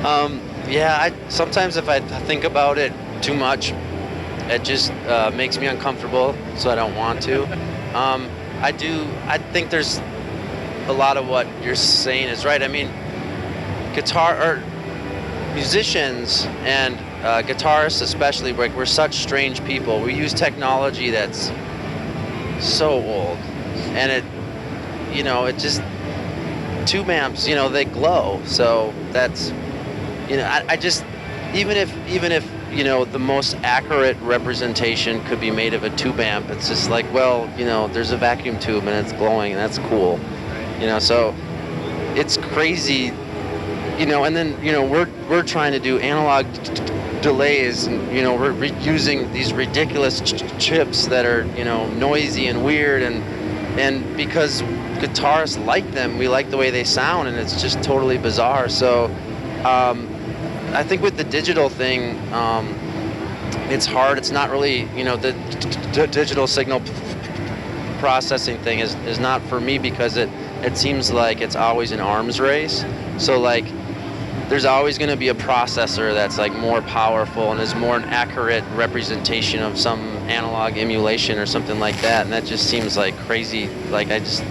Yeah, sometimes if I think about it too much, it just makes me uncomfortable, so I don't want to. I think there's a lot of what you're saying is right. I mean, guitar or musicians and guitarists especially, we're such strange people. We use technology that's so old, and it just tube amps, they glow. So that's, I just, even if the most accurate representation could be made of a tube amp, it's just like, well, there's a vacuum tube and it's glowing, and that's cool. So it's crazy, and then, we're trying to do analog delays, and, we're using these ridiculous chips that are, noisy and weird, and because guitarists like them, we like the way they sound, and it's just totally bizarre. So I think with the digital thing, it's hard. It's not really, the digital signal processing thing is not for me, because it seems like it's always an arms race. So like, there's always going to be a processor that's like more powerful and is more an accurate representation of some analog emulation or something like that, and that just seems like crazy. Like, it's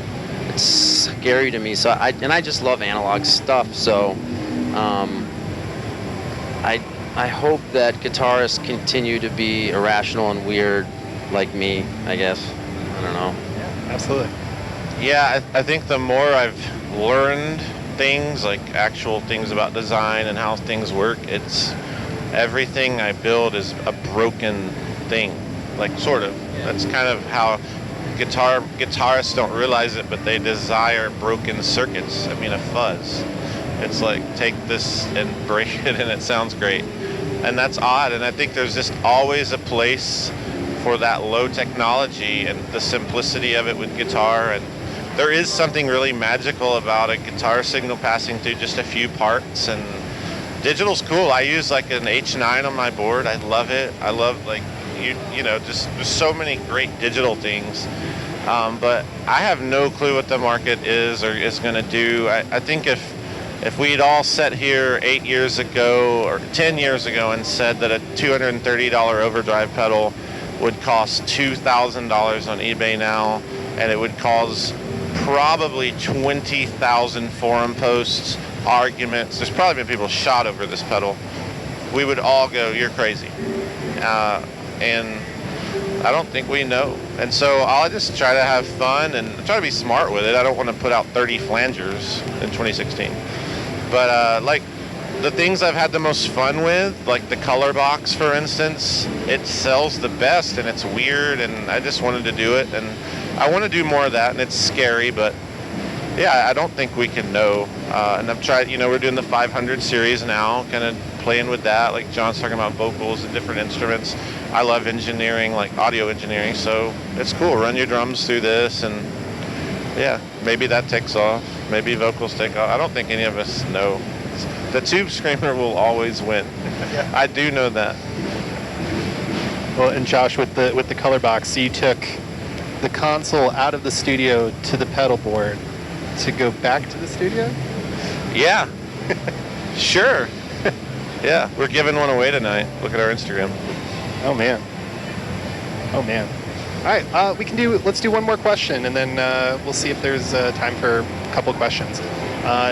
scary to me. So I just love analog stuff. So I hope that guitarists continue to be irrational and weird like me, I guess. I don't know. Yeah, absolutely. Yeah, I think the more I've learned things, like actual things about design and how things work, it's everything I build is a broken thing, like, sort of. That's kind of how guitarists don't realize it, but they desire broken circuits. I mean, a fuzz. It's like, take this and break it and it sounds great. And that's odd, and I think there's just always a place for that low technology and the simplicity of it with guitar. And there is something really magical about a guitar signal passing through just a few parts, and digital's cool. I use like an H9 on my board. I love it. I love, like, just there's so many great digital things. But I have no clue what the market is or is going to do. I think if we'd all sat here 8 years ago or 10 years ago and said that a $230 overdrive pedal would cost $2,000 on eBay now, and it would cause probably 20,000 forum posts, arguments, there's probably been people shot over this pedal, we would all go, you're crazy. And I don't think we know. And so I'll just try to have fun and try to be smart with it. I don't want to put out 30 flangers in 2016. But like, the things I've had the most fun with, like the color box, for instance, it sells the best, and it's weird, and I just wanted to do it, and I want to do more of that, and it's scary, but yeah, I don't think we can know. And I've tried, we're doing the 500 series now, kind of playing with that, like John's talking about vocals and different instruments. I love engineering, like audio engineering, so it's cool. Run your drums through this, and yeah, maybe that takes off. Maybe vocals take off. I don't think any of us know. The tube screamer will always win. Yeah. I do know that. Well, and Josh, with the color box, you took the console out of the studio to the pedal board to go back to the studio? Yeah. Sure. Yeah, we're giving one away tonight. Look at our Instagram. Oh man. All right, let's do one more question, and then we'll see if there's time for a couple questions.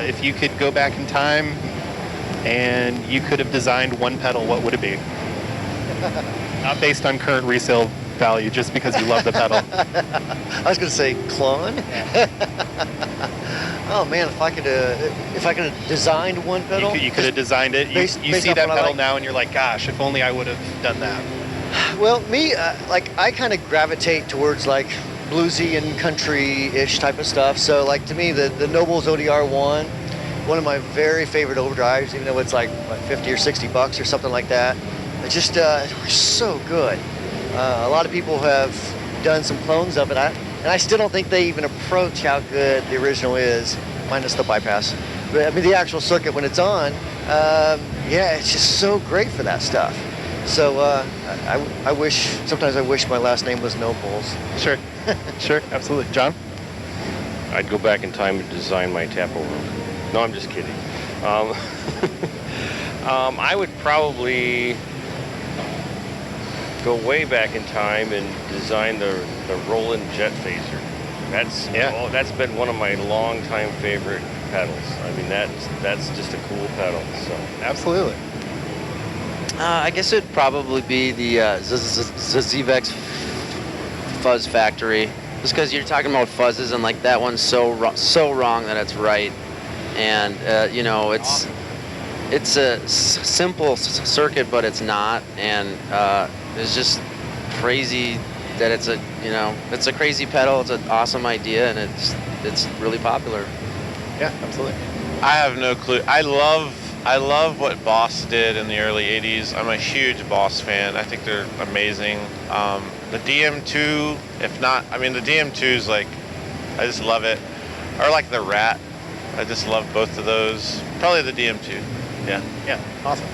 If you could go back in time and you could have designed one pedal, what would it be? Not based on current resale value, just because you love the pedal. I was going to say clone. Oh man, if I could have designed one pedal. You could have designed it. You see that pedal now and you're like, gosh, if only I would have done that. Well, me, I kind of gravitate towards like bluesy and country-ish type of stuff. So like, to me, the Noble's ODR1, one of my very favorite overdrives, even though it's like what, 50 or 60 bucks or something like that. It just it was so good. A lot of people have done some clones of it, and I still don't think they even approach how good the original is, minus the bypass. But I mean, the actual circuit when it's on, yeah, it's just so great for that stuff. So sometimes I wish my last name was Nobles. Sure, sure, absolutely. John? I'd go back in time and design my tapo room. No, I'm just kidding. Um, I would probably go way back in time and design the Roland Jet Phaser. That's been one of my longtime favorite pedals. I mean, that's just a cool pedal. So Absolutely. I guess it'd probably be the Zivex Fuzz Factory, just because you're talking about fuzzes and like that one's so wrong that it's right, and you know it's a simple circuit, but it's not, and it's just crazy that it's a it's a crazy pedal. It's an awesome idea, and it's really popular. Yeah, absolutely. I have no clue. I love what Boss did in the early 80s. I'm a huge Boss fan. I think they're amazing. The DM2, if not, I mean, the DM2 is like, I just love it. Or like the Rat. I just love both of those. Probably the DM2. Yeah. Yeah, awesome.